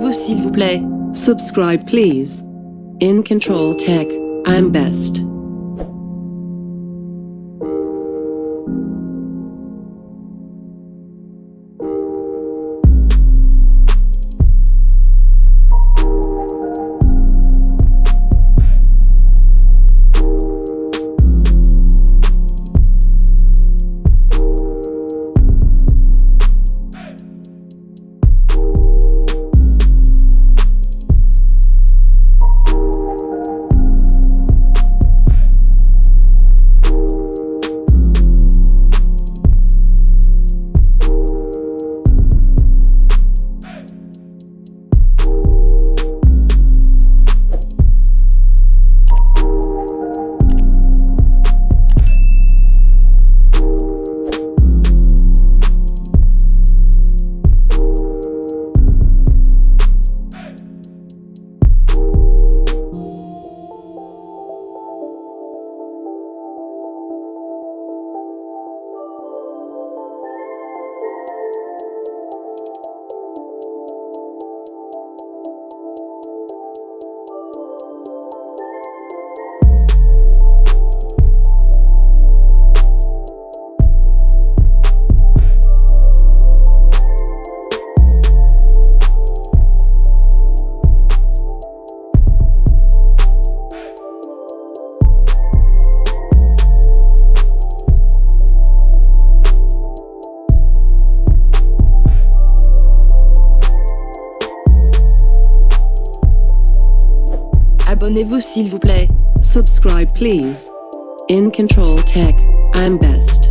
Abonnez-vous s'il vous plaît. Subscribe please. In Control Tech, I'm best. Abonnez-vous s'il vous plaît. Subscribe please. In Control Tech, I'm best.